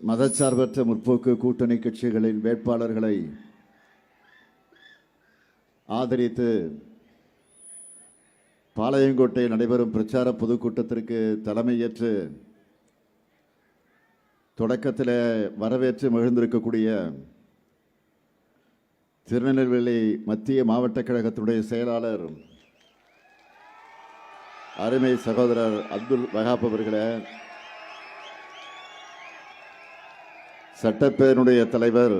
மதச்சார்பற்ற முற்போக்கு கூட்டணி கட்சிகளின் வேட்பாளர்களை ஆதரித்து பாளையங்கோட்டையில் நடைபெறும் பிரச்சார பொதுக்கூட்டத்திற்கு தலைமையேற்று தொடக்கத்தில் வரவேற்று மகிழ்ந்திருக்கக்கூடிய திருநெல்வேலி மத்திய மாவட்ட கழகத்தினுடைய செயலாளர் அருமை சகோதரர் அப்துல் வஹாப் அவர்களே, சட்டப்பேரவையினுடைய தலைவர்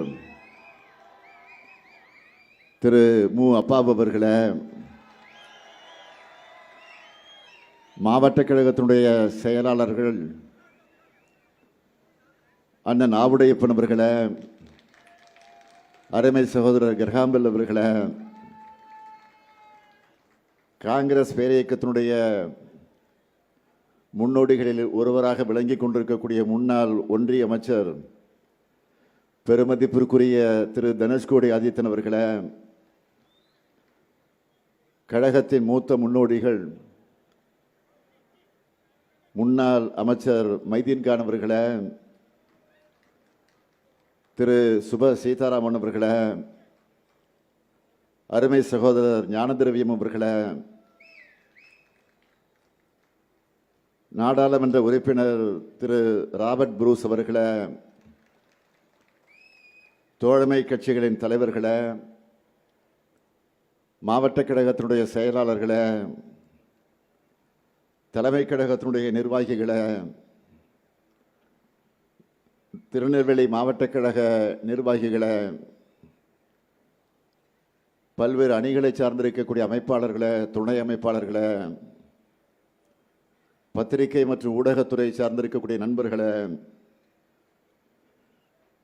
திரு மு அப்பாப் அவர்களே, மாவட்ட கழகத்தினுடைய செயலாளர்கள் அண்ணன் ஆவுடையப்பன் அவர்களே, அருமை சகோதரர் கிரகாம்பல் அவர்களே, காங்கிரஸ் பேரியக்கத்தினுடைய முன்னோடிகளில் ஒருவராக விளங்கிக் கொண்டிருக்கக்கூடிய முன்னாள் ஒன்றிய அமைச்சர் பெருமதிப்பிற்குரிய திரு தனுஷ்கோடி ஆதித்தன் அவர்களே, கழகத்தின் மூத்த முன்னோடிகள் முன்னாள் அமைச்சர் மைதீன்கான் அவர்களே, திரு சுப சீதாராமன் அவர்களே, அருமை சகோதரர் ஞானதிரவியம் அவர்களே, நாடாளுமன்ற உறுப்பினர் திரு ராபர்ட் புரூஸ் அவர்களே, தோழமை கட்சிகளின் தலைவர்களே, மாவட்ட கழகத்தினுடைய செயலாளர்களே, தலைமை கழகத்தினுடைய நிர்வாகிகளே, திருநெல்வேலி மாவட்ட கழக நிர்வாகிகளே, பல்வேறு அணிகளை சார்ந்திருக்கக்கூடிய அமைப்பாளர்களே, துணை அமைப்பாளர்களே, பத்திரிகை மற்றும் ஊடகத்துறை சார்ந்திருக்கக்கூடிய நண்பர்களே,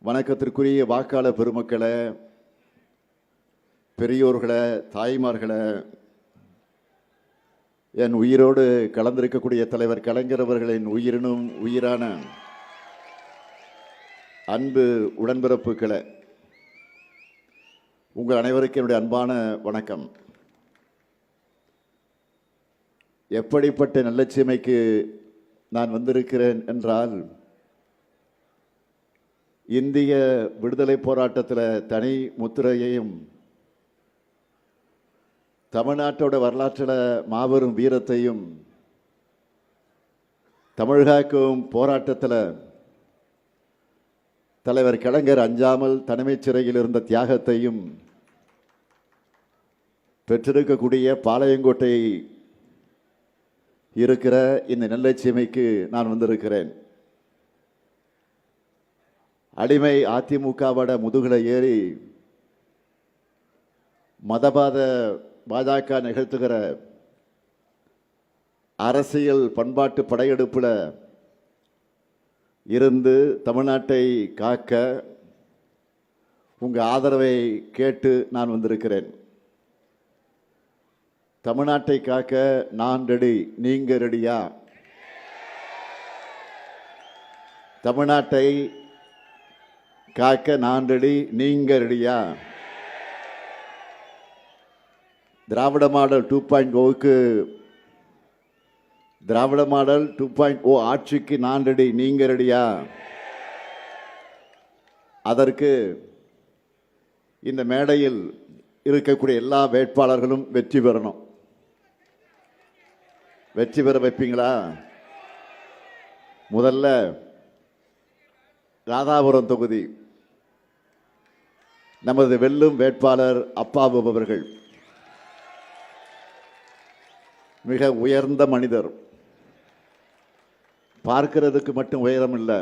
வணக்கத்திற்குரிய வாக்காளர் பெருமக்களே, பெரியோர்களே, தாய்மார்களே, என் உயிரோடு கலந்திருக்கக்கூடிய தலைவர் கலைஞர் அவர்களின் உயிரினும் உயிரான அன்பு உடன்பிறப்புகளே, உங்கள் அனைவருக்கும் என்னுடைய அன்பான வணக்கம். எப்படிப்பட்ட நல்லட்சிமைக்கு நான் வந்திருக்கிறேன் என்றால், இந்திய விடுதலை போராட்டத்தில் தனி முத்திரையையும் தமிழ்நாட்டோட வரலாற்றில் மாபெரும் வீரத்தையும் தமிழ்காக்கும் போராட்டத்தில் தலைவர் கலைஞர் அஞ்சாமல் தனிமைச் சிறையில் இருந்த தியாகத்தையும் பெற்றிருக்கக்கூடிய பாளையங்கோட்டை இருக்கிற இந்த நல்லட்சிமைக்கு நான் வந்திருக்கிறேன். அடிமை அதிமுகவோட முதுகுல ஏறி மதவாத பாஜக நிகழ்த்துகிற அரசியல் பண்பாட்டு படையெடுப்பில் இருந்து தமிழ்நாட்டை காக்க உங்கள் ஆதரவை கேட்டு நான் வந்திருக்கிறேன். தமிழ்நாட்டை காக்க நான் ரெடி, நீங்க ரெடியா? தமிழ்நாட்டை காக்க நான் ரெடி, நீங்க ரெடியா? திராவிட மாடல் 2.0க்கு திராவிட மாடல் 2.0 ஆட்சிக்கு நான் ரெடி, நீங்க ரெடியா? அதற்கு இந்த மேடையில் இருக்கக்கூடிய எல்லா வேட்பாளர்களும் வெற்றி பெறணும். வெற்றி பெற வைப்பீங்களா? முதல்ல ராதாபுரம் தொகுதி நமது வெல்லும் வேட்பாளர் அப்பாவு அவர்கள் மிக உயர்ந்த மனிதர். பார்க்கிறதுக்கு மட்டும் உயரம் இல்லை,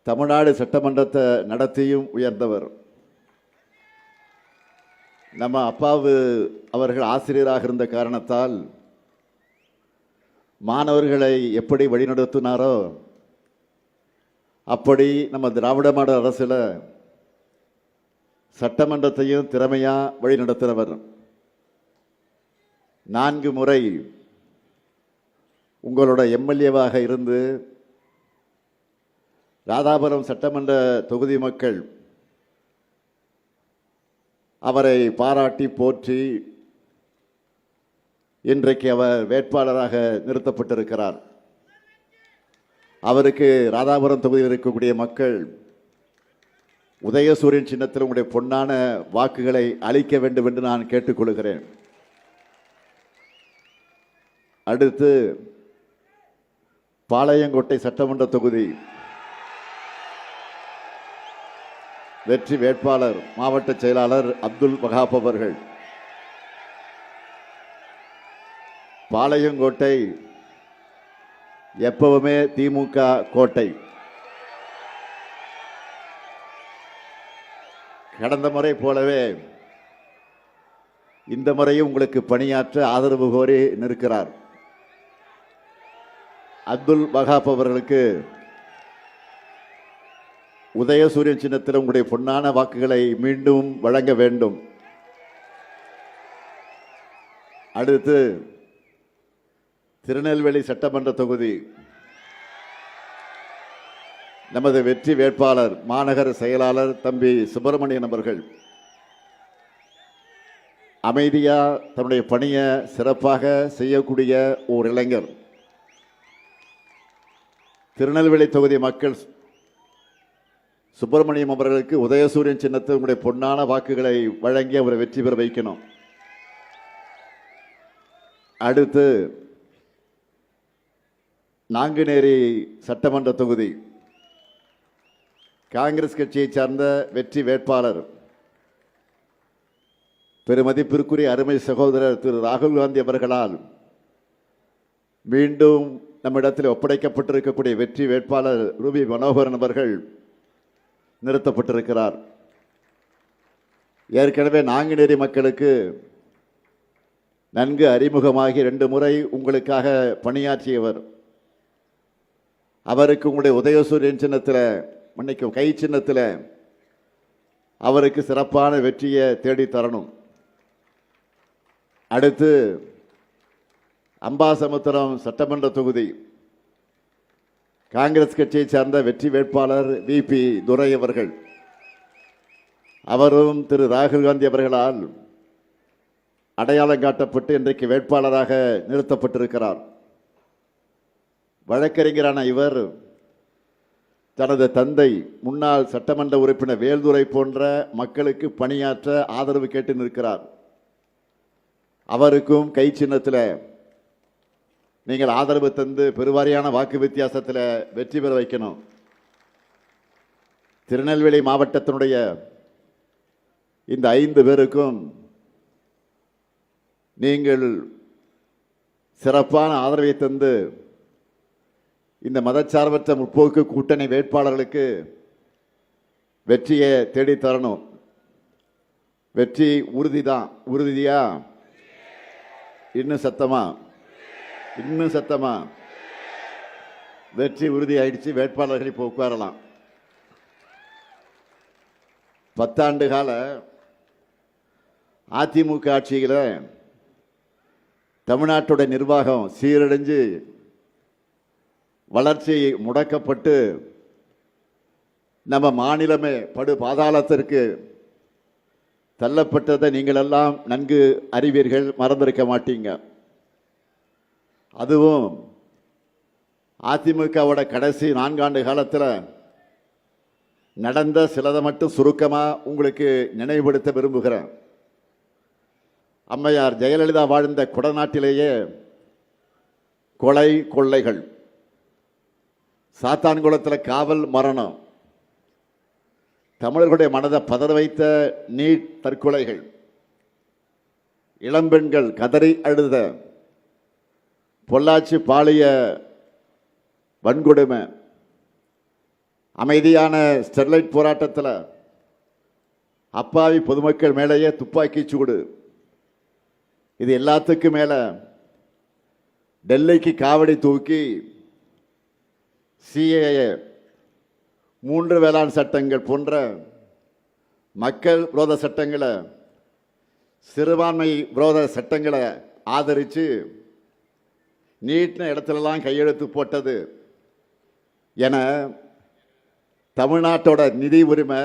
தமிழ்நாடு சட்டமன்றத்தை நடத்தியும் உயர்ந்தவர். நம்ம அப்பாவு அவர்கள் ஆசிரியராக இருந்த காரணத்தால் மாணவர்களை எப்படி வழிநடத்தினாரோ அப்படி நம்ம திராவிட மாடல் அரசில் சட்டமன்றத்தையும் திறமையாக வழிநடத்தினவர். 4 முறை உங்களோட எம்எல்ஏவாக இருந்து ராதாபுரம் சட்டமன்ற தொகுதி மக்கள் அவரை பாராட்டி போற்றி இன்றைக்கு அவர் வேட்பாளராக நிறுத்தப்பட்டிருக்கிறார். அவருக்கு ராதாபுரம் தொகுதியில் இருக்கக்கூடிய மக்கள் உதயசூரியன் சின்னத்தில் உங்களுடைய பொன்னான வாக்குகளை அளிக்க வேண்டும் என்று நான் கேட்டுக்கொள்கிறேன். அடுத்து பாளையங்கோட்டை சட்டமன்ற தொகுதி வெற்றி வேட்பாளர் மாவட்ட செயலாளர் அப்துல் வகாப் அவர்கள். பாளையங்கோட்டை எப்பவுமே திமுக கோட்டை. கடந்த முறை போலவே இந்த முறையும் உங்களுக்கு பணியாற்ற ஆதரவு கோரி நிற்கிறார். அப்துல் வகாப் அவர்களுக்கு உதயசூரியன் சின்னத்தில் உங்களுடைய பொன்னான வாக்குகளை மீண்டும் வழங்க வேண்டும். அடுத்து திருநெல்வேலி சட்டமன்ற தொகுதி நமது வெற்றி வேட்பாளர் மாநகர செயலாளர் தம்பி சுப்பிரமணியன் அவர்கள் அமைதியா தன்னுடைய பணியை சிறப்பாக செய்யக்கூடிய ஓர் இளைஞர். திருநெல்வேலி தொகுதி மக்கள் சுப்பிரமணியம் அவர்களுக்கு உதயசூரியன் சின்னத்தில் உங்களுடைய பொன்னான வாக்குகளை வழங்கி அவரை வெற்றி பெற வைக்கணும். அடுத்து நாங்குநேரி சட்டமன்ற தொகுதி காங்கிரஸ் கட்சியை சார்ந்த வெற்றி வேட்பாளர் பெருமதிப்பிற்குரிய அருமை சகோதரர் திரு ராகுல் காந்தி அவர்களால் மீண்டும் நம்மிடத்தில் ஒப்படைக்கப்பட்டிருக்கக்கூடிய வெற்றி வேட்பாளர் ரூபி மனோகரன் அவர்கள் நிறுத்தப்பட்டிருக்கிறார். ஏற்கனவே நாங்குநேரி மக்களுக்கு நன்கு அறிமுகமாகி 2 முறை உங்களுக்காக பணியாற்றியவர். அவருக்கு உங்களுடைய உதயசூரியன் சின்னத்தில் மன்னிக்கும் கை சின்னத்தில் அவருக்கு சிறப்பான வெற்றியை தேடி தரணும். அடுத்து அம்பாசமுத்திரம் சட்டமன்ற தொகுதி காங்கிரஸ் கட்சியை சார்ந்த வெற்றி வேட்பாளர் விபி துரை அவர்கள். அவரும் திரு ராகுல் காந்தி அவர்களால் அடையாளம் காட்டப்பட்டு இன்றைக்கு வேட்பாளராக நிறுத்தப்பட்டிருக்கிறார். வழக்கறிஞரான இவர் தனது தந்தை முன்னாள் சட்டமன்ற உறுப்பினர் வேல்துரை போன்ற மக்களுக்கு பணியாற்ற ஆதரவு கேட்டு நிற்கிறார். அவருக்கும் கை சின்னத்தில் நீங்கள் ஆதரவு தந்து பெருவாரியான வாக்கு வித்தியாசத்தில் வெற்றி பெற வைக்கணும். திருநெல்வேலி மாவட்டத்தினுடைய இந்த 5 பேருக்கும் நீங்கள் சிறப்பான ஆதரவை தந்து இந்த மதச்சார்பற்ற முற்போக்கு கூட்டணி வேட்பாளர்களுக்கு வெற்றியை தேடி தரணும். வெற்றி உறுதிதான். உறுதியா? இன்னும் சத்தமா? இன்னும் சத்தமா? வெற்றி உறுதி ஆயிடுச்சு. வேட்பாளர்கள் இப்போ உட்காரலாம். 10 ஆண்டு கால அதிமுக ஆட்சியில் தமிழ்நாட்டோட நிர்வாகம் சீரடைஞ்சு வளர்ச்சி முடக்கப்பட்டு நம்ம மாநிலமே படு பாதாளத்திற்கு தள்ளப்பட்டதை நீங்கள் எல்லாம் நன்கு அறிவீர்கள், மறந்திருக்க மாட்டீங்க. அதுவும் அதிமுகவோட கடைசி 4 ஆண்டு காலத்தில் நடந்த சிலதை மட்டும் சுருக்கமாக உங்களுக்கு நினைவுபடுத்த விரும்புகிறேன். அம்மையார் ஜெயலலிதா வாழ்ந்த குடநாட்டிலேயே கொலை கொள்ளைகள், சாத்தான்குளத்தில் காவல் மரணம், தமிழர்களுடைய மனதை பதற வைத்த நீட் தற்கொலைகள், இளம்பெண்கள் கதறி அழுத பொள்ளாச்சி பாலிய வன்கொடுமை, அமைதியான ஸ்டெர்லைட் போராட்டத்தில் அப்பாவி பொதுமக்கள் மேலேயே துப்பாக்கி சூடு, இது எல்லாத்துக்கும் மேலே டெல்லிக்கு காவடி தூக்கி சிஏஏ 3 வேளாண் சட்டங்கள் போன்ற மக்கள் விரோத சட்டங்களை, சிறுபான்மை விரோத சட்டங்களை ஆதரித்து நீட்டின இடத்துலலாம் கையெழுத்து போட்டது என தமிழ்நாட்டோட நிதி உரிமை,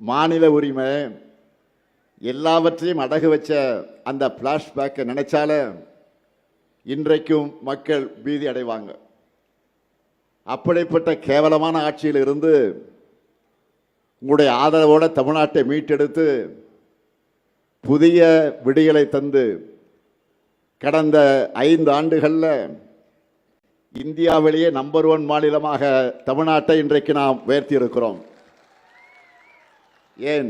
மாநில உரிமை எல்லாவற்றையும் அடகு வச்ச அந்த பிளாஷ்பேக்கை நினைச்சால இன்றைக்கும் மக்கள் பீதி அடைவாங்க. அப்படிப்பட்ட கேவலமான ஆட்சியில் இருந்து உங்களுடைய ஆதரவோடு தமிழ்நாட்டை மீட்டெடுத்து புதிய விடியலை தந்து கடந்த 5 ஆண்டுகளில் இந்தியாவிலேயே நம்பர் 1 மாநிலமாக தமிழ்நாட்டை இன்றைக்கு நாம் உயர்த்தி இருக்கிறோம். ஏன்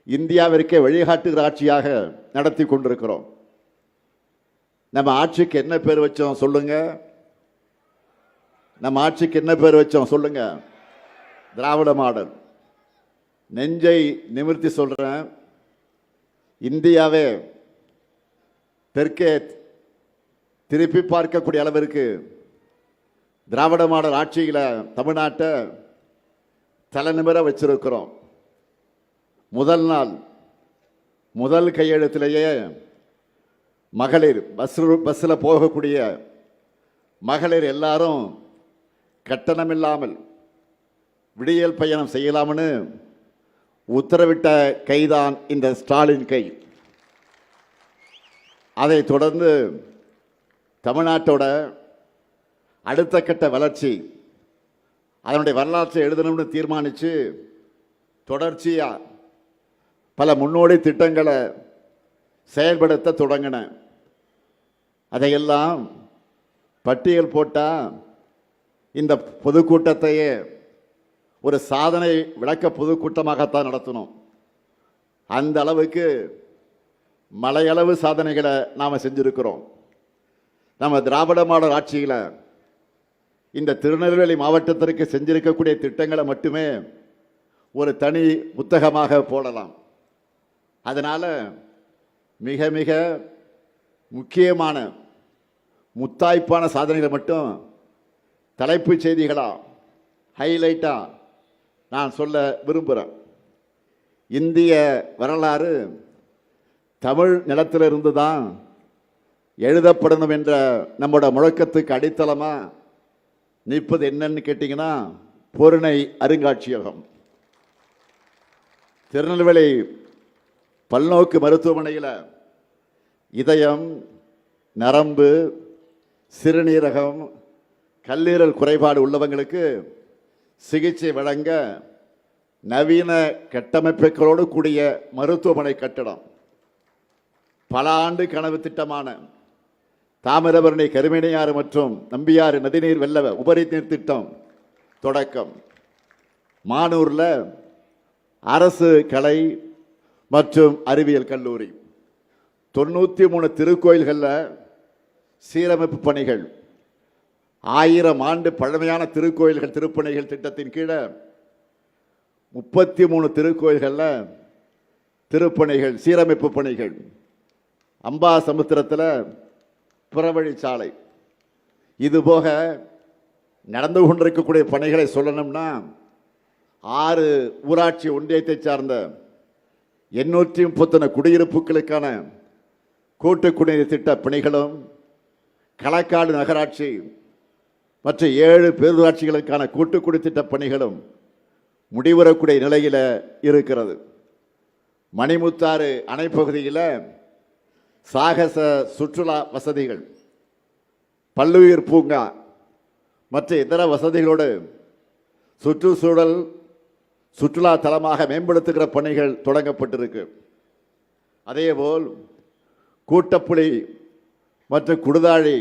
இந்தியாவிற்கே வழிகாட்டுகிற ஆட்சியாக நடத்தி கொண்டிருக்கிறோம். நம்ம ஆட்சிக்கு என்ன பேர் வச்சோம் சொல்லுங்க? நம்ம ஆட்சிக்கு என்ன பேர் வச்சோம் சொல்லுங்க? திராவிட மாடல். நெஞ்சை நிமிர்த்தி சொல்றேன், இந்தியாவே தெற்கே திருப்பி பார்க்கக்கூடிய அளவிற்கு திராவிட மாடல் ஆட்சியில் தமிழ்நாட்டை தலைநிமிர வச்சிருக்கிறோம். முதல் நாள் முதல் கையெழுத்திலேயே மகளிர் பஸ்ஸில் போகக்கூடிய மகளிர் எல்லாரும் கட்டணமில்லாமல் விடியல் பயணம் செய்யலாம்னு உத்தரவிட்ட கைதான் இந்த ஸ்டாலின் கை. அதை தொடர்ந்து தமிழ்நாட்டோட அடுத்த கட்ட வளர்ச்சி அதனுடைய வரலாற்றை எழுதணும்னு தீர்மானித்து தொடர்ச்சியாக பல முன்னோடி திட்டங்களை செயல்படுத்த தொடங்கின. அதையெல்லாம் பட்டியல் போட்டால் இந்த பொதுக்கூட்டத்தையே ஒரு சாதனை விளக்க பொதுக்கூட்டமாகத்தான் நடத்தணும். அந்த அளவுக்கு மலையளவு சாதனைகளை நாம் செஞ்சிருக்கிறோம். நம்ம திராவிட மாடல் ஆட்சியில் இந்த திருநெல்வேலி மாவட்டத்திற்கு செஞ்சிருக்கக்கூடிய திட்டங்களை மட்டுமே ஒரு தனி புத்தகமாக போடலாம். அதனால் மிக மிக முக்கியமான முத்தாய்ப்பான சாதனைகளை மட்டும் தலைப்புச் செய்திகளாக ஹைலைட்டாக நான் சொல்ல விரும்புகிறேன். இந்திய வரலாறு தமிழ் நிலத்திலிருந்து தான் எழுதப்படணும் என்ற நம்மளோட முழக்கத்துக்கு அடித்தளமாக நிற்பது என்னன்னு கேட்டிங்கன்னா பொருணை அருங்காட்சியகம். திருநெல்வேலி பல்நோக்கு மருத்துவமனையில் இதயம், நரம்பு, சிறுநீரகம், கல்லீரல் குறைபாடு உள்ளவங்களுக்கு சிகிச்சை வழங்க நவீன கட்டமைப்புகளோடு கூடிய மருத்துவமனை கட்டடம். பல ஆண்டு கனவு திட்டமான தாமிரபரணி, கருமணியாறு மற்றும் நம்பியாறு நதிநீர் வெள்ள உபரி நீர் திட்டம் தொடக்கம். மானூரில் அரசு கலை மற்றும் அறிவியல் கல்லூரி. 93 திருக்கோயில்களில் சீரமைப்பு பணிகள். 1000 ஆண்டு பழமையான திருக்கோயில்கள் திருப்பணிகள் திட்டத்தின் கீழே 33 திருக்கோயில்களில் திருப்பணிகள் சீரமைப்பு பணிகள். அம்பாசமுத்திரத்தில் புறவழிச்சாலை. இதுபோக நடந்து கொண்டிருக்கக்கூடிய பணிகளை சொல்லணும்னா 6 ஊராட்சி ஒன்றியத்தை சார்ந்த 831 குடியிருப்புகளுக்கான கூட்டு குடிநீர் திட்ட பணிகளும், களக்காடு நகராட்சி மற்றும் 7 பேரூராட்சிகளுக்கான கூட்டு குடித்திட்ட பணிகளும் முடிவுறக்கூடிய நிலையில் இருக்கிறது. மணிமுத்தாறு அணைப்பகுதியில் சாகச சுற்றுலா வசதிகள், பல்லுயிர் பூங்கா மற்ற இதர வசதிகளோடு சுற்றுச்சூழல் சுற்றுலா தலமாக மேம்படுத்துகிற பணிகள் தொடங்கப்பட்டிருக்கு. அதேபோல் கூட்டப்புலி மற்றும் குடுதாழி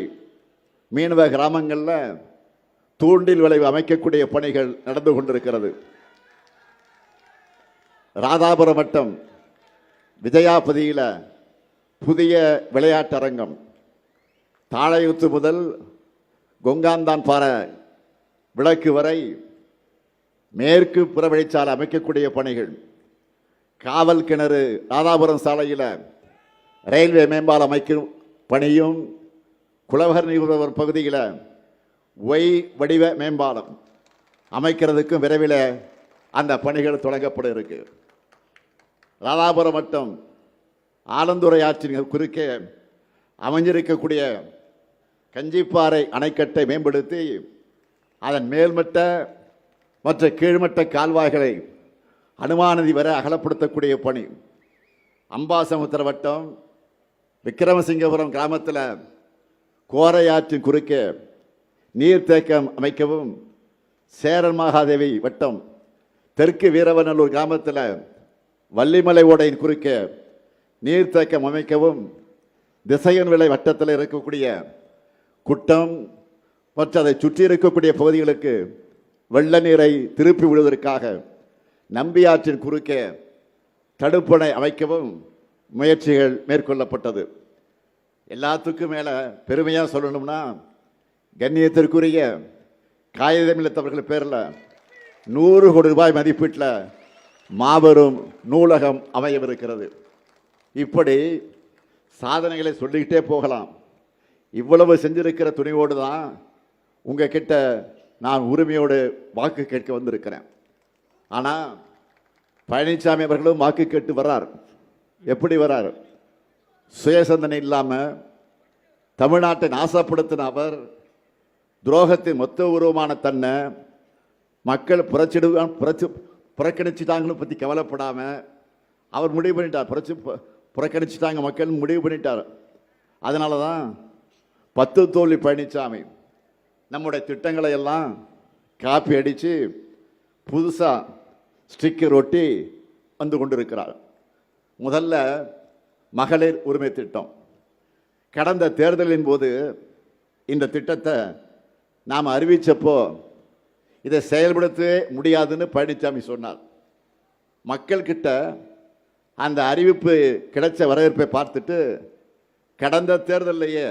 மீனவ கிராமங்களில் தூண்டில் விளைவு அமைக்கக்கூடிய பணிகள் நடந்து கொண்டிருக்கிறது. ராதாபுரம் வட்டம் விஜயாபதியில் புதிய விளையாட்டரங்கம். தாழையுத்து முதல் கொங்காந்தான் பாறை விளக்கு வரை மேற்கு புறவழிச்சாலை அமைக்கக்கூடிய பணிகள். காவல் கிணறு ராதாபுரம் சாலையில் ரயில்வே மேம்பாலம் அமைக்கும் பணியும், குலவர் நீர் பகுதியில் ஒய் வடிவ மேம்பாலம் அமைக்கிறதுக்கும் விரைவில் அந்த பணிகள் தொடங்கப்பட இருக்கு. ராதாபுரம் வட்டம் ஆலந்துறை ஆற்றின் குறுக்கே அமைஞ்சிருக்கக்கூடிய கஞ்சிப்பாறை அணைக்கட்டை மேம்படுத்தி அதன் மேல்மட்ட மற்ற கீழ்மட்ட கால்வாய்களை அனுமானதி வரை அகலப்படுத்தக்கூடிய பணி. அம்பாசமுத்திர வட்டம் விக்கிரமசிங்கபுரம் கிராமத்தில் கோரையாற்றின் குறுக்கே நீர்த்தேக்கம் அமைக்கவும், சேரன் மகாதேவி வட்டம் தெற்கு வீரவநல்லூர் கிராமத்தில் வள்ளிமலை ஓடையின் குறுக்க நீர்த்தேக்கம் அமைக்கவும், திசையன் விளை வட்டத்தில் இருக்கக்கூடிய குட்டம் மற்றும் அதை சுற்றி இருக்கக்கூடிய பகுதிகளுக்கு வெள்ள நீரை திருப்பி விடுவதற்காக நம்பியாற்றின் குறுக்கே தடுப்பணை அமைக்கவும் முயற்சிகள் மேற்கொள்ளப்பட்டது. எல்லாத்துக்கும் மேலே பெருமையாக சொல்லணும்னா, கண்ணியத்திற்குரிய காகிதமில்லத்தவர்கள் பேரில் 100 கோடி ரூபாய் மதிப்பீட்டில் மாபெரும் நூலகம் அமையவிருக்கிறது. இப்படி சாதனைகளை சொல்லிக்கிட்டே போகலாம். இவ்வளவு செஞ்சிருக்கிற துணிவோடு தான் உங்ககிட்ட நான் உரிமையோடு வாக்கு கேட்க வந்திருக்கிறேன். ஆனால் பழனிசாமி அவர்களும் வாக்கு கேட்டு வர்றார். எப்படி வர்றார்? சுயசந்தனை இல்லாமல் தமிழ்நாட்டை நாசப்படுத்தின அவர் துரோகத்தின் மொத்த உருவமான தன்னை மக்கள் புறக்கணிச்சுட்டாங்களும் பற்றி கவலைப்படாமல் அவர் முடிவு பண்ணிட்டார். புறக்கணிச்சுட்டாங்க மக்கள் முடிவு பண்ணிட்டார். அதனால தான் 10 தோல்வி பழனிசாமி நம்முடைய திட்டங்களை எல்லாம் காப்பி அடித்து புதுசாக ஸ்டிக்கர் ஒட்டி வந்து கொண்டிருக்கிறார். முதல்ல மகளிர் உரிமை திட்டம். கடந்த தேர்தலின் போது இந்த திட்டத்தை நாம் அறிவித்தப்போ இதை செயல்படுத்தவே முடியாதுன்னு பழனிசாமி சொன்னார். மக்கள்கிட்ட அந்த அறிவிப்பு கிடைச்ச வரவேற்பை பார்த்துட்டு கடந்த தேர்தலையே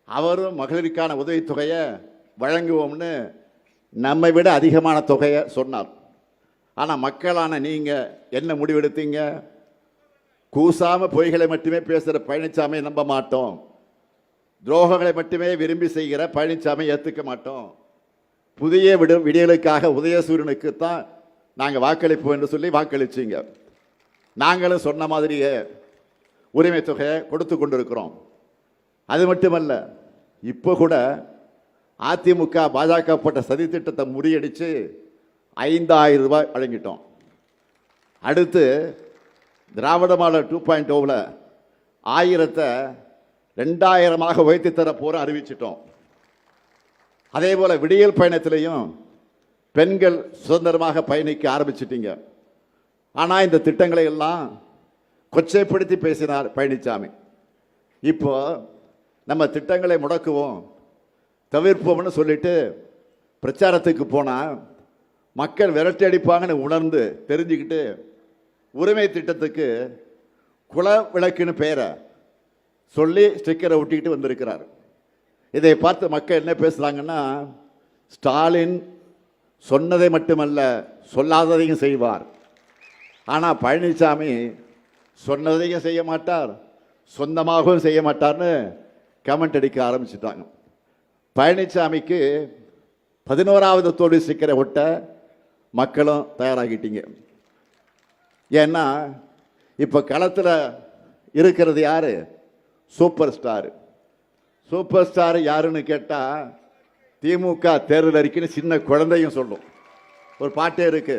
அவரும் மகளிருக்கான உதவித்தொகையை வழங்குவோம்னு நம்மை விட அதிகமான தொகையை சொன்னார். ஆனால் மக்களான நீங்கள் என்ன முடிவெடுத்தீங்க? கூசாமல் பொய்களை மட்டுமே பேசுகிற பழனிசாமியை நம்ப மாட்டோம், துரோகங்களை மட்டுமே விரும்பி செய்கிற பழனிசாமி ஏற்றுக்க மாட்டோம், புதிய விடியலுக்காக உதயசூரியனுக்கு தான் நாங்கள் வாக்களிப்போம் என்று சொல்லி வாக்களிச்சிங்க. நாங்களும் சொன்ன மாதிரியே உரிமை தொகையை கொடுத்து கொண்டிருக்கிறோம். அது மட்டுமல்ல, இப்போ கூட அதிமுக பாஜக போட்ட சதி திட்டத்தை முறியடித்து 5000 ரூபாய் வழங்கிட்டோம். அடுத்து திராவிட மாடல் 2.0 1000-ஐ 2000-ஆக உயர்த்தி தர போகிற அறிவிச்சிட்டோம். அதே போல் விடியல் பயணத்திலையும் பெண்கள் சுதந்திரமாக பயணிக்க ஆரம்பிச்சிட்டீங்க. ஆனால் இந்த திட்டங்களை எல்லாம் கொச்சைப்படுத்தி பேசினார் பழனிசாமி. இப்போ நம்ம திட்டங்களை முடக்குவோம், தவிர்ப்போம்னு சொல்லிட்டு பிரச்சாரத்துக்கு போனால் மக்கள் விரட்டி அடிப்பாங்கன்னு உணர்ந்து தெரிஞ்சுக்கிட்டு உரிமை திட்டத்துக்கு குல விளக்குன்னு பெயரை சொல்லி ஸ்டிக்கரை ஒட்டிக்கிட்டு வந்திருக்கிறார். இதை பார்த்து மக்கள் என்ன பேசுகிறாங்கன்னா, ஸ்டாலின் சொன்னதை மட்டுமல்ல சொல்லாததையும் செய்வார். ஆனால் பழனிசாமி சொன்னதையும் செய்ய மாட்டார், சொந்தமாகவும் செய்ய மாட்டார்னு கமெண்ட் அடிக்க ஆரம்பிச்சுட்டாங்க. பழனிசாமிக்கு 11வது தோல்வி ஸ்டிக்கரை ஒட்ட மக்களும் தயாராகிட்டீங்க. ஏன்னா இப்போ களத்தில் இருக்கிறது யாரு? Super star. சூப்பர் ஸ்டார் யாருன்னு கேட்டால் திமுக தேர்தல் அறிக்கைன்னு சின்ன குழந்தையும் சொல்லும். ஒரு பாட்டே இருக்கு,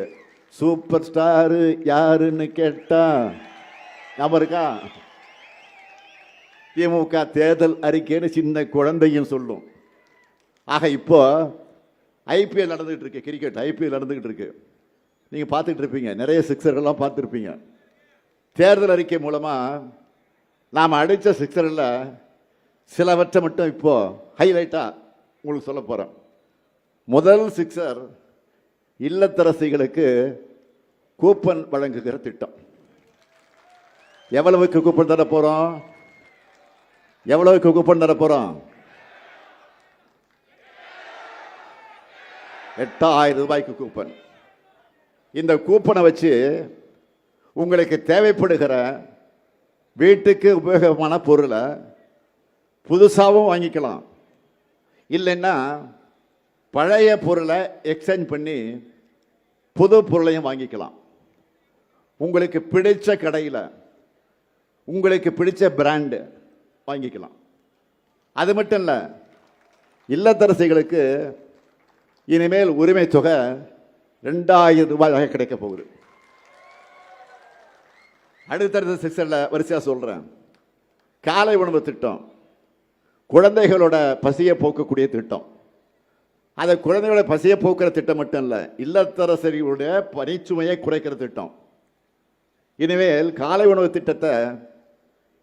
சூப்பர் ஸ்டார் யாருன்னு கேட்டா ஞாபகம் இருக்கா? திமுக தேர்தல் அறிக்கைன்னு சின்ன குழந்தையும் சொல்லும். ஆக இப்போ ஐபிஎல் நடந்துகிட்டு இருக்கு, கிரிக்கெட் ஐபிஎல் நடந்துகிட்டு இருக்கு. நீங்கள் பார்த்துட்டு இருப்பீங்க, நிறைய சிக்ஸர்கள்லாம் பார்த்துருப்பீங்க. தேர்தல் அறிக்கை மூலமாக நாம் அடித்த சிக்ஸரில் சிலவற்றை மட்டும் இப்போ ஹைலைட்டாக உங்களுக்கு சொல்ல போகிறேன். முதல் சிக்ஸர் இல்லத்தரசிகளுக்கு கூப்பன் வழங்குகிற திட்டம். எவ்வளவுக்கு கூப்பன் தர போகிறோம்? எவ்வளவுக்கு கூப்பன் தர போகிறோம்? 8000 ரூபாய்க்கு கூப்பன். இந்த கூப்பனை வச்சு உங்களுக்கு தேவைப்படுகிற வீட்டுக்கு உபயோகமான பொருளை புதுசாகவும் வாங்கிக்கலாம், இல்லைன்னா பழைய பொருளை எக்ஸ்சேஞ்ச் பண்ணி புது பொருளையும் வாங்கிக்கலாம். உங்களுக்கு பிடிச்ச கடையில் உங்களுக்கு பிடிச்ச பிராண்டு வாங்கிக்கலாம். அது மட்டும் இல்லை, இல்லத்தரசிகளுக்கு இனிமேல் உரிமை தொகை 2000 ரூபாயாக கிடைக்க போகுது. அடுத்தடுத்த செக்ஷனில் வரிசையாக சொல்கிறேன். காலை உணவு திட்டம், குழந்தைகளோட பசியை போக்கக்கூடிய திட்டம். அதை குழந்தைகளை பசியை போக்குற திட்டம் மட்டும் இல்லை, இல்லத்தரசர்களுடைய பணிச்சுமையை குறைக்கிற திட்டம். இனிமேல் காலை உணவு திட்டத்தை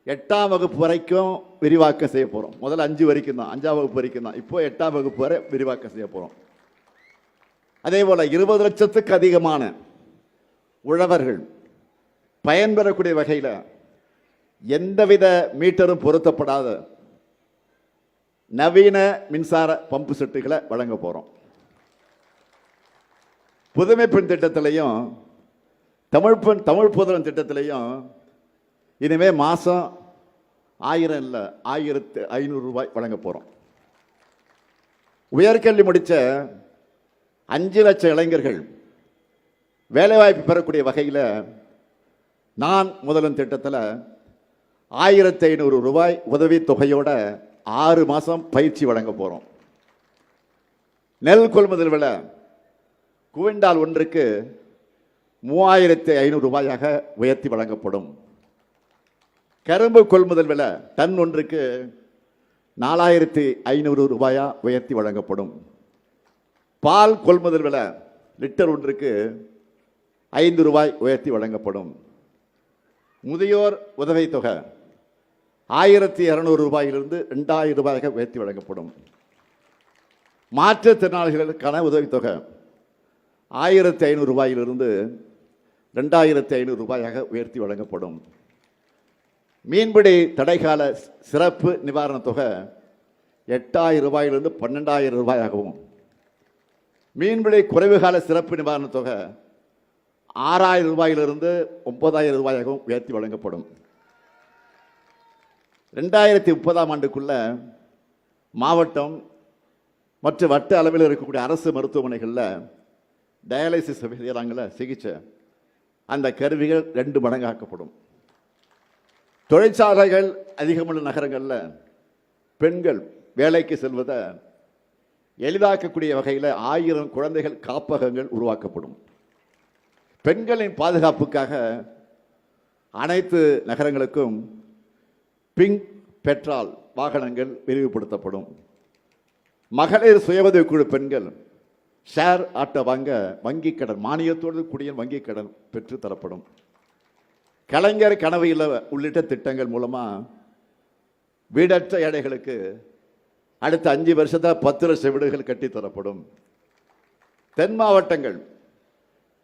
8ஆம் வகுப்பு வரைக்கும் விரிவாக்கம் செய்ய போகிறோம். முதல்ல 5 வரைக்கும் தான், 5ஆம் வகுப்பு வரைக்கும் தான். இப்போ 8ஆம் வகுப்பு வரை விரிவாக்கம் செய்ய போகிறோம். அதே போல் 20 லட்சத்துக்கு அதிகமான உழவர்கள் பயன்பெறக்கூடிய வகையில் எந்தவித மீட்டரும் பொருத்தப்படாத நவீன மின்சார பம்பு செட்டுகளை வழங்க போகிறோம். புதுமை பெண் திட்டத்திலையும் தமிழ் புதலன் திட்டத்திலையும் இனிமே மாதம் 1000 இல்லை 1500 ரூபாய் வழங்க போகிறோம். உயர்கல்வி முடித்த 5 லட்சம் இளைஞர்கள் வேலைவாய்ப்பு பெறக்கூடிய வகையில் நான் முதலன் திட்டத்தில் 1500 ரூபாய் உதவித்தொகையோட 6 மாதம் பயிற்சி வழங்க போகிறோம். நெல் கொள்முதல் விலை குவிண்டால் ஒன்றுக்கு 3500 ரூபாயாக உயர்த்தி வழங்கப்படும். கரும்பு கொள்முதல் விலை டன் ஒன்றுக்கு 4500 ரூபாயா உயர்த்தி வழங்கப்படும். பால் கொள்முதல் விலை லிட்டர் ஒன்றுக்கு 5 ரூபாய் உயர்த்தி வழங்கப்படும். முதியோர் உதவித்தொகை 1200 ரூபாயிலிருந்து 2000 ரூபாயாக உயர்த்தி வழங்கப்படும். மாற்றுத்திறனாளிகளுக்கான உதவித்தொகை 1500 ரூபாயிலிருந்து 2500 ரூபாயாக உயர்த்தி வழங்கப்படும். மீன்பிடி தடைக்கால சிறப்பு நிவாரணத் தொகை 8000 ரூபாயிலிருந்து 12000 ரூபாயாகவும், மீன்பிடி குறைவுகால சிறப்பு நிவாரணத் தொகை 6000 ரூபாயிலிருந்து 9000 ரூபாயாகவும் உயர்த்தி வழங்கப்படும். 2030ஆம் ஆண்டுக்குள்ள மாவட்டம் மற்றும் வட்ட அளவில் இருக்கக்கூடிய அரசு மருத்துவமனைகளில் டயாலிசிஸ் செய்கிறாங்கள சிகிச்சை, அந்த கருவிகள் 2 மடங்காக்கப்படும். தொழிற்சாலைகள் அதிகமுள்ள நகரங்களில் பெண்கள் வேலைக்கு செல்வதை எளிதாக்கக்கூடிய வகையில் 1000 குழந்தைகள் காப்பகங்கள் உருவாக்கப்படும். பெண்களின் பாதுகாப்புக்காக அனைத்து நகரங்களுக்கும் பிங்க் பெட்ரோல் வாகனங்கள் விரிவுபடுத்தப்படும். மகளிர் சுயஉதவி குழு பெண்கள் ஷேர் ஆட்டோ வாங்க வங்கிக் கடன் மானியத்தோடு கூடிய வங்கிக் கடன் பெற்று தரப்படும். கலைஞர் கனவு இல்ல உள்ளிட்ட திட்டங்கள் மூலமாக வீடற்ற ஏழைகளுக்கு அடுத்த 5 வருஷத்தில் 10 லட்சம் வீடுகள் கட்டித்தரப்படும். தென் மாவட்டங்கள்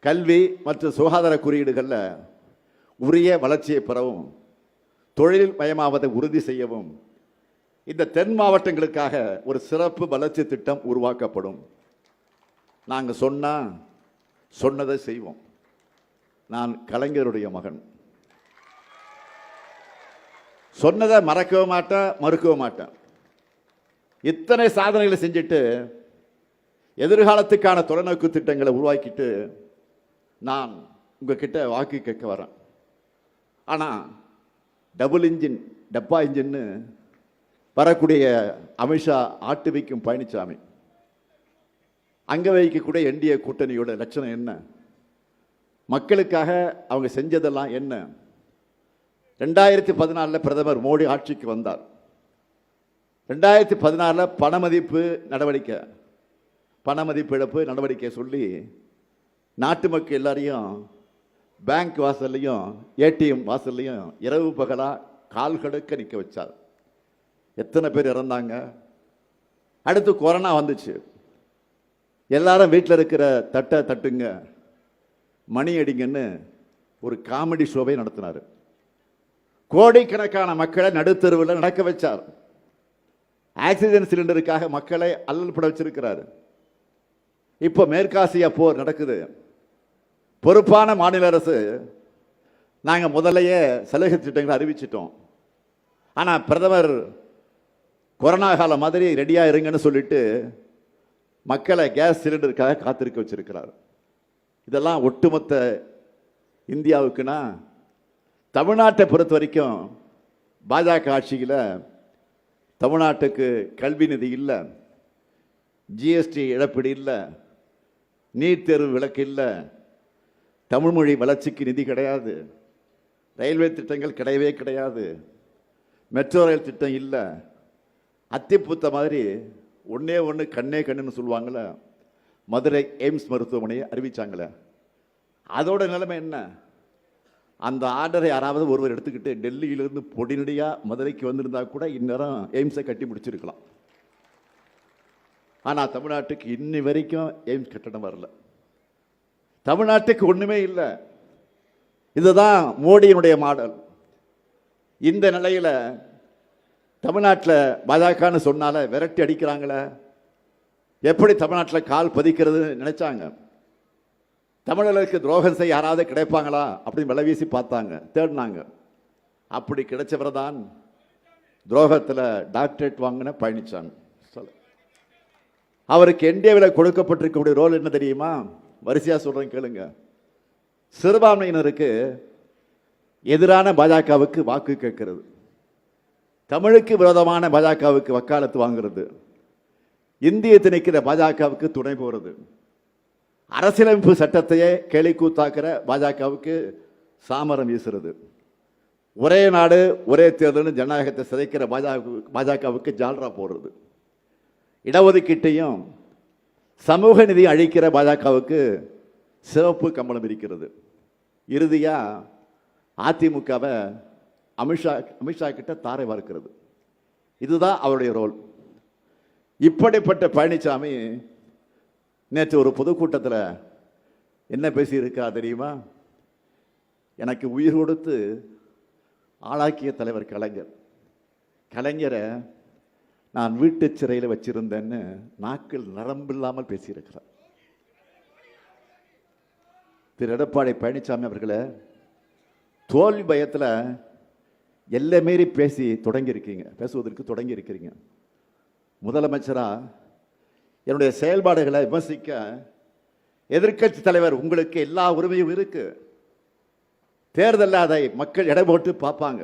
கல்வி மற்றும் சுகாதார குறியீடுகளில் உரிய வளர்ச்சியை பெறவும் தொழில் மயமாவதை உறுதி செய்யவும் இந்த தென் மாவட்டங்களுக்காக ஒரு சிறப்பு வளர்ச்சி திட்டம் உருவாக்கப்படும். நாங்கள் சொன்னதை செய்வோம். நான் கலைஞருடைய மகன். சொன்னதை மறக்கவும் மாட்டேன், மறுக்கவும் மாட்டேன். இத்தனை சாதனைகளை செஞ்சுட்டு எதிர்காலத்துக்கான தொலைநோக்கு திட்டங்களை உருவாக்கிட்டு நான் உங்ககிட்ட வாக்கு கேட்க வரேன். ஆனால் டபுள் இன்ஜின் டப்பா இன்ஜின்னு வரக்கூடிய அமித்ஷா ஆட்டு வைக்கும் பழனிசாமி அங்கே வைக்கக்கூடிய என்டிஏ கூட்டணியோட லட்சணம் என்ன? மக்களுக்காக அவங்க செஞ்சதெல்லாம் என்ன? 2014 பிரதமர் மோடி ஆட்சிக்கு வந்தார். 2016 பணமதிப்பு இழப்பு நடவடிக்கை சொல்லி நாட்டு மக்கள் எல்லாரையும் பேங்க் வாசல்லையும் ஏடிஎம் வாசல்லையும் இரவு பகலாக கால் கடுக்க நிற்க வச்சார். எத்தனை பேர் இறந்தாங்க. அடுத்து கொரோனா வந்துச்சு. எல்லாரும் வீட்டில் இருக்கிற தட்டை தட்டுங்க, மணி அடிங்கன்னு ஒரு காமெடி ஷோவை நடத்தினார். கோடிக்கணக்கான மக்களை நடுத்தருவில் நடக்க வச்சார். ஆக்சிஜன் சிலிண்டருக்காக மக்களை அல்லல் பட வச்சிருக்கிறார். இப்போ மேற்காசிய போர் நடக்குது. பொறுப்பான மாநில அரசு நாங்கள் முதலையே சலுகை திட்டங்களை அறிவிச்சிட்டோம். ஆனால் பிரதமர் கொரோனா காலம் மாதிரி ரெடியாக இருங்கன்னு சொல்லிட்டு மக்களை கேஸ் சிலிண்டருக்காக காத்திருக்க வச்சிருக்கிறார். இதெல்லாம் ஒட்டுமொத்த இந்தியாவுக்குன்னா, தமிழ்நாட்டை பொறுத்த வரைக்கும் பாஜக ஆட்சியில் தமிழ்நாட்டுக்கு கல்வி நிதி இல்லை, ஜிஎஸ்டி இழப்பீடு இல்லை, நீட் தேர்வு விலக்கு இல்லை, தமிழ்மொழி வளர்ச்சிக்கு நிதி கிடையாது, ரயில்வே திட்டங்கள் கிடையவே கிடையாது, மெட்ரோ ரயில் திட்டம் இல்லை. அத்திப்பூத்த மாதிரி ஒன்னே ஒன்று கண்ணே கண்ணுன்னு சொல்லுவாங்களே, மதுரை எய்ம்ஸ் மருத்துவமனையை அறிவிச்சாங்களே, அதோட நிலைமை என்ன? அந்த ஆர்டரை யாராவது ஒருவர் எடுத்துக்கிட்டு டெல்லியிலிருந்து பொடிநடியாக மதுரைக்கு வந்திருந்தா கூட இந்நேரம் எய்ம்ஸை கட்டி முடிச்சிருக்கலாம். ஆனால் தமிழ்நாட்டுக்கு இன்னி வரைக்கும் எய்ம்ஸ் கட்டணம் வரல. தமிழ்நாட்டுக்கு ஒன்றுமே இல்லை. இதுதான் மோடியினுடைய மாடல். இந்த நிலையில் தமிழ்நாட்டில் பாஜகன்னு சொன்னால விரட்டி அடிக்கிறாங்களே. எப்படி தமிழ்நாட்டில் கால் பதிக்கிறது நினைச்சாங்க? தமிழர்களுக்கு துரோகம் செய்ய யாராவது கிடைப்பாங்களா அப்படின்னு விலை வீசி பார்த்தாங்க, தேடினாங்க. அப்படி கிடைச்சவர் தான் துரோகத்தில் டாக்டரேட் வாங்கின பழனிசாமி. அவருக்கு என்டிஏவில் கொடுக்கப்பட்டிருக்கக்கூடிய ரோல் என்ன தெரியுமா? வரிசையாக சொல்கிறேன் கேளுங்க. சிறுபான்மையினருக்கு எதிரான பாஜகவுக்கு வாக்கு கேட்கிறது, தமிழுக்கு விரோதமான பாஜகவுக்கு வக்காலத்து வாங்குறது, இந்திய திணிக்கிற பாஜகவுக்கு துணை போகிறது, அரசியலமைப்பு சட்டத்தையே கேலி கூத்தாக்குற பாஜகவுக்கு சாமரம் வீசுறது, ஒரே நாடு ஒரே தேர்தல் ஜனநாயகத்தை சிதைக்கிற பாஜகவுக்கு ஜால்ரா போடுறது, இடஒதுக்கீட்டையும் சமூக நிதி அழிக்கிற பாஜகவுக்கு சிவப்பு கம்பளம் இருக்கிறது. இறுதியா அதிமுகவை அமித்ஷா கிட்ட தாரை வார்க்கிறது. இதுதான் அவருடைய ரோல். இப்படிப்பட்ட பழனிசாமி நேற்று ஒரு பொதுக்கூட்டத்தில் என்ன பேசியிருக்கா தெரியுமா? எனக்கு உயிர் கொடுத்து ஆளாக்கிய தலைவர் கலைஞர், கலைஞரை நான் வீட்டு சிறையில் வச்சிருந்தேன்னு நாக்கில் நரம்பில்லாமல் பேசியிருக்கிறார். திரு எடப்பாடி பழனிசாமி அவர்களை தோல்வி பயத்தில் எல்லை மீறி பேசுவதற்கு தொடங்கி இருக்கிறீங்க. முதலமைச்சராக என்னுடைய செயல்பாடுகளை விமர்சிக்க எதிர்க்கட்சி தலைவர் உங்களுக்கு எல்லா உரிமையும் இருக்கு. தேர்தலில் அதை மக்கள் எடை போட்டு பார்ப்பாங்க.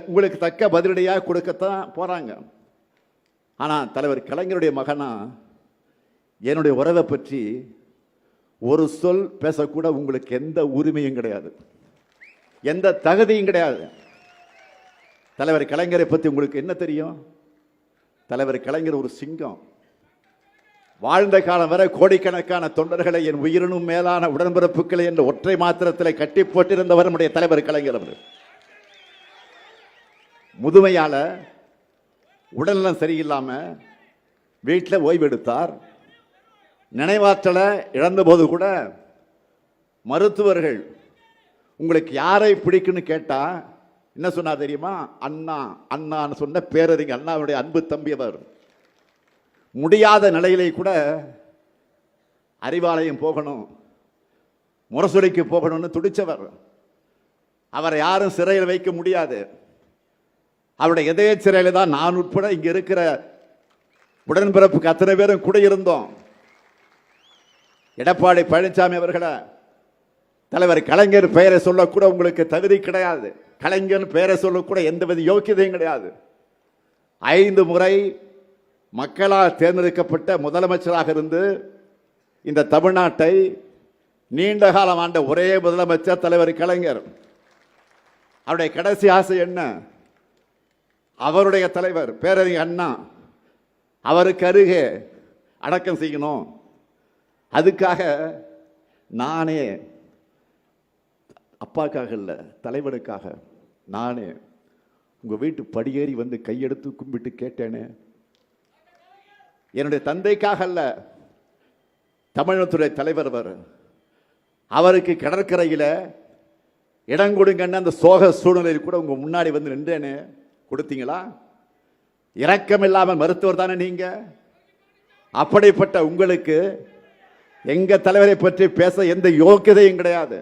உங்களுக்கு தக்க பதிலடியாக கொடுக்கத்தான் போறாங்க. ஆனால் தலைவர் கலைஞருடைய மகனா என்னுடைய உறவை பற்றி ஒரு சொல் பேசக்கூட உங்களுக்கு எந்த உரிமையும் கிடையாது, எந்த தகுதியும் கிடையாது. தலைவர் கலைஞரை பற்றி உங்களுக்கு என்ன தெரியும்? தலைவர் கலைஞர் ஒரு சிங்கம். வாழ்ந்த காலம் வரை கோடிக்கணக்கான தொண்டர்களை என் உயிரினும் மேலான உடன்பிறப்புகளை என்ற ஒற்றை மாத்திரத்தில் கட்டி போட்டிருந்தவர் நம்முடைய தலைவர் கலைஞர் அவர். முதுமையால உடல்நலம் சரியில்லாம வீட்டில் ஓய்வெடுத்தார். நினைவாற்றலை இழந்த போது கூட மருத்துவர்கள் உங்களுக்கு யாரை பிடிக்குன்னு கேட்டா என்ன சொன்னார் தெரியுமா? அண்ணா. அண்ணான்னு சொன்ன பேரறிஞர் அண்ணாவுடைய அன்பு தம்பி அவர். முடியாத நிலையிலே கூட அறிவாலயம் போகணும், முரசொலிக்கு போகணும்னு துடிச்சவர். அவரை யாரும் சிறையில் வைக்க முடியாது. அவருடைய இதய சிறையில் தான் நான் உட்பட இங்க இருக்கிற உடன்பிறப்புக்கு அத்தனை பேரும் கூட இருந்தோம். எடப்பாடி பழனிசாமி அவர்களை தலைவர் கலைஞர் பெயரை சொல்லக்கூட உங்களுக்கு தகுதி கிடையாது. கலைஞர் பெயரை சொல்லக்கூட எந்தவித யோக்கியதையும் கிடையாது. 5 முறை மக்களால் தேர்ந்தெடுக்கப்பட்ட முதலமைச்சராக இருந்து இந்த தமிழ்நாட்டை நீண்ட காலம் ஆண்ட ஒரே முதலமைச்சர் தலைவர் கலைஞர். அவருடைய கடைசி ஆசை என்ன? அவருடைய தலைவர் பேரறிஞர் அண்ணா அவருக்கு அருகே அடக்கம் செய்யணும். அதுக்காக நானே, அப்பாக்காக இல்லை தலைவனுக்காக நானே உங்க வீட்டு படியேறி வந்து கையெடுத்து கும்பிட்டு கேட்டேனே. என்னுடைய தந்தைக்காக அல்ல, தமிழ்நாட்டுடைய தலைவர் அவர். அவருக்கு கடற்கரையில் இடம் கொடுங்கன்னு அந்த சோக சூழ்நிலையில் கூட உங்க முன்னாடி வந்து நின்றேனே, கொடுத்தீங்களா? இரக்கம் இல்லாமல் மருத்துவர் தானே நீங்க. அப்படிப்பட்ட உங்களுக்கு எங்க தலைவரை பற்றி பேச எந்த யோக்கியதையும் கிடையாது.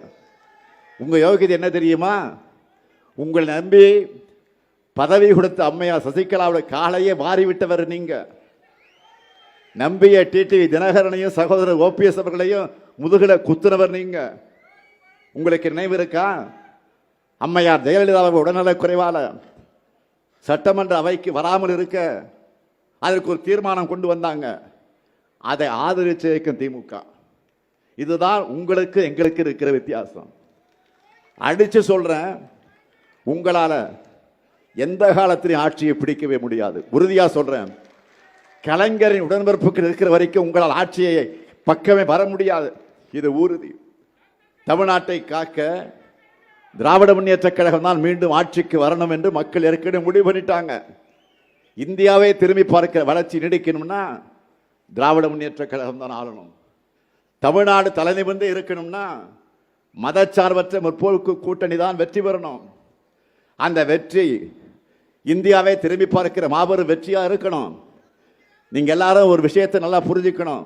உங்க யோகியதை என்ன தெரியுமா? உங்களை நம்பி பதவி கொடுத்த அம்மையார் சசிகலாவுடைய காலையே வாரிவிட்டவர் நீங்க. நம்பிய டிடிவி தினகரனையும் சகோதரர் ஓபிஎஸ் அவர்களையும் முதுகில குத்துனவர் நீங்க. உங்களுக்கு நினைவு இருக்கா? அம்மையார் ஜெயலலிதாவை உடல்நலக் குறைவால சட்டமன்ற அவைக்கு வராமல் இருக்க அதற்கு ஒரு தீர்மானம் கொண்டு வந்தாங்க. அதை ஆதரிச்சு திமுக. இதுதான் உங்களுக்கு எங்களுக்கு இருக்கிற வித்தியாசம். அடிச்சு சொல்றேன், உங்களால எந்த காலத்திலையும் ஆட்சியை பிடிக்கவே முடியாது. உறுதியா சொல்றேன். கலைஞரின் உடன்பிறப்புகள் இருக்கிற வரைக்கும் உங்களால் ஆட்சியை பக்கமே வர முடியாது. இது உறுதி. தமிழ்நாட்டை காக்க திராவிட முன்னேற்ற கழகம் தான் மீண்டும் ஆட்சிக்கு வரணும் என்று மக்கள் ஏற்கனவே முடிவு பண்ணிட்டாங்க. இந்தியாவை திரும்பி பார்க்கிற வளர்ச்சி நீடிக்கணும்னா திராவிட முன்னேற்ற கழகம் தான் ஆளணும். தமிழ்நாடு தலை நிமிர்ந்து இருக்கணும்னா மதச்சார்பற்ற முற்போக்கு கூட்டணி தான் வெற்றி பெறணும். அந்த வெற்றி இந்தியாவை திரும்பி பார்க்கிற மாபெரும் வெற்றியாக இருக்கணும். நீங்கள் எல்லாரும் ஒரு விஷயத்தை நல்லா புரிஞ்சுக்கணும்.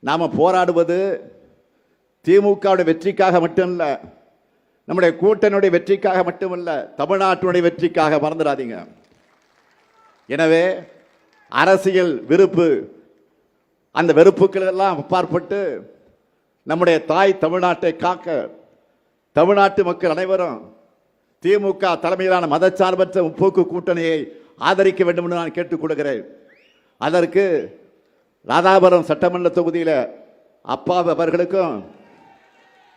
நாம் போராடுவது திமுகவுடைய வெற்றிக்காக மட்டுமல்ல, நம்முடைய கூட்டணியுடைய வெற்றிக்காக மட்டுமல்ல, தமிழ்நாட்டினுடைய வெற்றிக்காக மறந்துடாதீங்க. எனவே அரசியல் வெறுப்பு, அந்த வெறுப்புகள் எல்லாம் அப்பாற்பட்டு நம்முடைய தாய் தமிழ்நாட்டை காக்க தமிழ்நாட்டு மக்கள் அனைவரும் திமுக தலைமையிலான மதச்சார்பற்ற முற்போக்கு கூட்டணியை ஆதரிக்க வேண்டும் என்று நான் கேட்டுக் கொள்கிறேன். அதற்கு ராதாபுரம் சட்டமன்ற தொகுதியில் அப்பா அவர்களுக்கும்,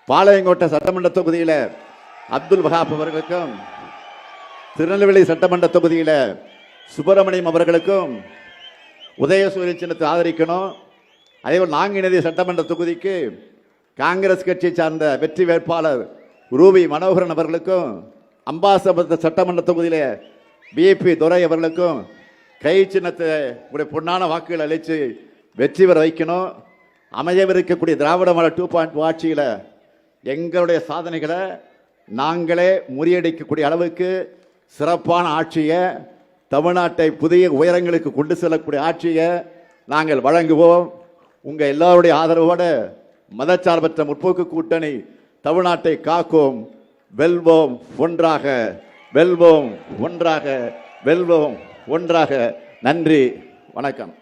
பாளையங்கோட்டை சட்டமன்ற தொகுதியில் அப்துல் வஹாப் அவர்களுக்கும், திருநெல்வேலி சட்டமன்ற தொகுதியில் சுப்பிரமணியம் அவர்களுக்கும் உதயசூரிய சின்னத்தை ஆதரிக்கணும். அதேபோல் நாங்குநேரி சட்டமன்ற தொகுதிக்கு காங்கிரஸ் கட்சியை சார்ந்த வெற்றி வேட்பாளர் ரூபி மனோகரன் அவர்களுக்கும், அம்பாசமுத்திரம் சட்டமன்ற தொகுதியில் பிஏபி துரை அவர்களுக்கும் கை சின்னத்தை உடைய பொன்னான வாக்குகள் அளித்து வெற்றி பெற வைக்கணும். அமையவிருக்கக்கூடிய திராவிட மாடல் 2.0 ஆட்சியில் எங்களுடைய சாதனைகளை நாங்களே முறியடிக்கக்கூடிய அளவுக்கு சிறப்பான ஆட்சியை, தமிழ்நாட்டை புதிய உயரங்களுக்கு கொண்டு செல்லக்கூடிய ஆட்சியை நாங்கள் வழங்குவோம். உங்கள் எல்லோருடைய ஆதரவோடு மதச்சார்பற்ற முற்போக்கு கூட்டணி தமிழ்நாட்டை காக்கும். வெல்வோம் ஒன்றாக, வெல்வோம் ஒன்றாக, வெல்வோம் ஒன்றாக. நன்றி, வணக்கம்.